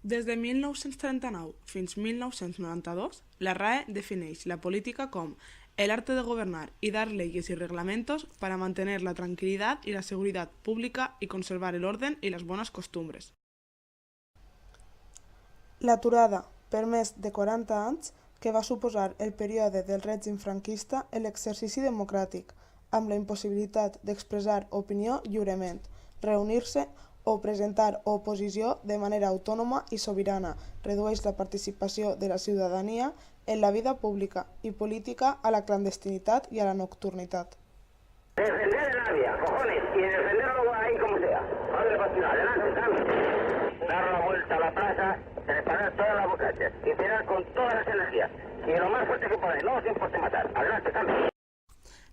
Des de 1939 fins 1992, la RAE defineix la política com el arte de gobernar y dar leyes y reglamentos para mantener la tranquilidad y la seguridad pública y conservar el orden y las buenas costumbres. L'aturada, per més de 40 anys, que va suposar el període del règim franquista en l'exercici democràtic, amb la impossibilitat d'expressar opinió lliurement, reunir-se o presentar oposició de manera autònoma i sobirana, redueix la participació de la ciutadania en la vida pública y política a la clandestinidad y a la nocturnidad. Defender el área, cojones, y defenderlo ahí como sea. Padre Patrón, adelante, dale. Dar la vuelta a la plaza, preparar todas las muchachas y tirar con todas las energías. Y lo más fuerte que podáis, no os importe matar. Adelante, cambio.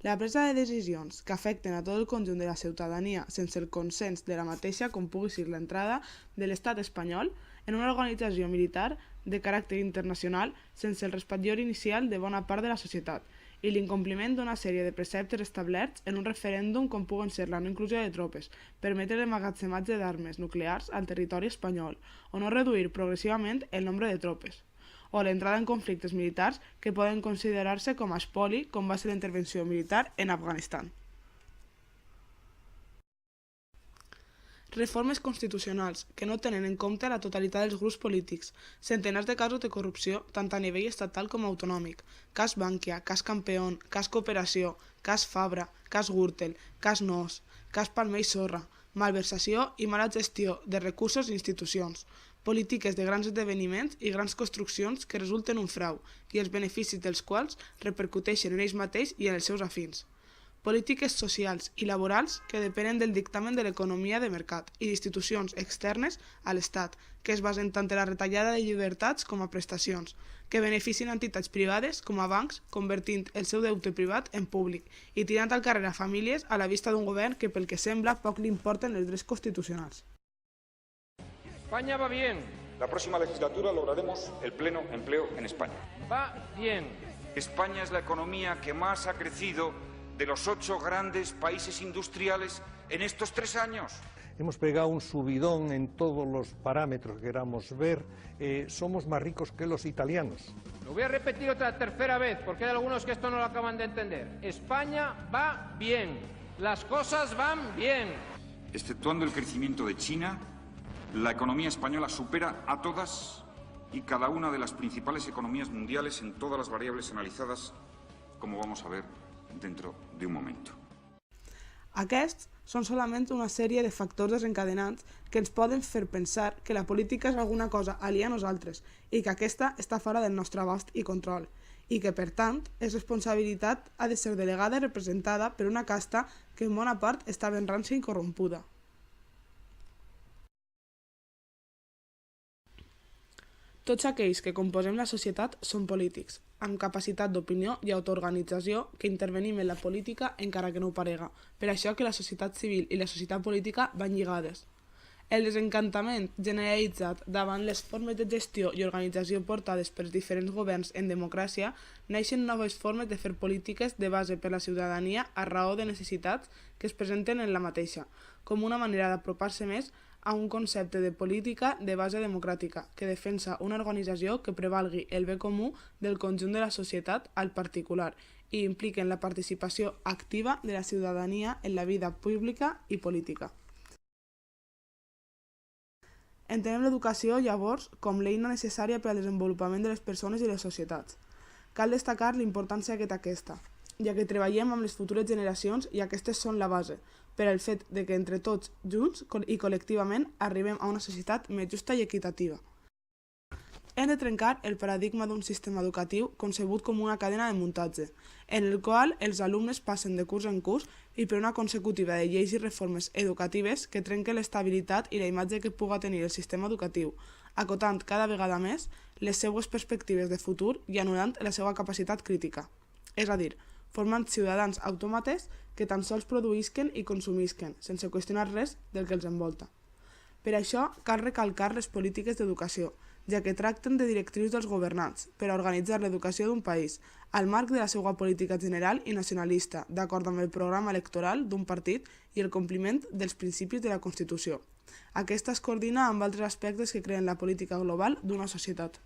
La presa de decisions que afecten a tot el conjunt de la ciutadania sense el consens de la mateixa com pugui ser l'entrada de l'estat espanyol en una organització militar de caràcter internacional sense el respatllor inicial de bona part de la societat i l'incompliment d'una sèrie de preceptes establerts en un referèndum com puguen ser la no inclusió de tropes, permetre l'emmagatzematge d'armes nuclears al territori espanyol o no reduir progressivament el nombre de tropes, o l'entrada en conflictes militars que poden considerar-se com a espoli, com va ser la intervenció militar en Afganistan. Reformes constitucionals que no tenen en compte la totalitat dels grups polítics, centenars de casos de corrupció tant a nivell estatal com autonòmic, cas Bankia, cas Campeón, cas Cooperació, cas Fabra, cas Gürtel, cas Noos, cas Palmer i Sorra, malversació i mala gestió de recursos i institucions, polítiques de grans esdeveniments i grans construccions que resulten un frau i els beneficis dels quals repercuteixen en ells mateix i en els seus afins. Polítiques socials i laborals que depenen del dictamen de l'economia de mercat i d'institucions externes a l'Estat, que es basen tant en la retallada de llibertats com a prestacions, que beneficien entitats privades com a bancs, convertint el seu deute privat en públic i tirant al carrer a famílies a la vista d'un govern que, pel que sembla, poc li importen els drets constitucionals. España va bien. La próxima legislatura lograremos el pleno empleo en España. Va bien. España es la economía que más ha crecido de los 8 grandes países industriales en estos 3 años. Hemos pegado un subidón en todos los parámetros que queramos ver. Somos más ricos que los italianos. Lo voy a repetir otra tercera vez, porque hay algunos que esto no lo acaban de entender. España va bien. Las cosas van bien. Exceptuando el crecimiento de China, la economía española supera a todas y cada una de las principales economías mundiales en todas las variables analizadas, como vamos a ver dentro de un momento. Aquests són solament una sèrie de factors desencadenants que ens poden fer pensar que la política és alguna cosa aliena a nosaltres i que aquesta està fora del nostre abast i control i que, per tant, és responsabilitat ha de ser delegada i representada per una casta que en bona part està ben rància i corrompuda. Tots aquells que composem la societat són polítics, amb capacitat d'opinió i autoorganització que intervenim en la política encara que no ho parega. Per això que la societat civil i la societat política van lligades. El desencantament generalitzat davant les formes de gestió i organització portades pels diferents governs en democràcia neixen noves formes de fer polítiques de base per la ciutadania a raó de necessitats que es presenten en la mateixa, com una manera d'apropar-se més a un concepte de política de base democràtica que defensa una organització que prevalgui el bé comú del conjunt de la societat al particular i impliquen la participació activa de la ciutadania en la vida pública i política. Entenem l'educació, llavors, com l'eina necessària per al desenvolupament de les persones i les societats. Cal destacar l'importància que té aquesta, ja que treballem amb les futures generacions i aquestes són la base, per al fet de que entre tots, junts i col·lectivament, arribem a una societat més justa i equitativa. Hem de trencar el paradigma d'un sistema educatiu concebut com una cadena de muntatge, en el qual els alumnes passen de curs en curs i per una consecutiva de lleis i reformes educatives que trenquen l'estabilitat i la imatge que puga tenir el sistema educatiu, acotant cada vegada més les seues perspectives de futur i anul·lant la seva capacitat crítica. És a dir, formant ciutadans autòmates que tan sols produïsquen i consumisquen, sense qüestionar res del que els envolta. Per això cal recalcar les polítiques d'educació, ja que tracten de directrius dels governants per a organitzar l'educació d'un país al marc de la seva política general i nacionalista, d'acord amb el programa electoral d'un partit i el compliment dels principis de la Constitució. Aquesta es coordina amb altres aspectes que creen la política global d'una societat.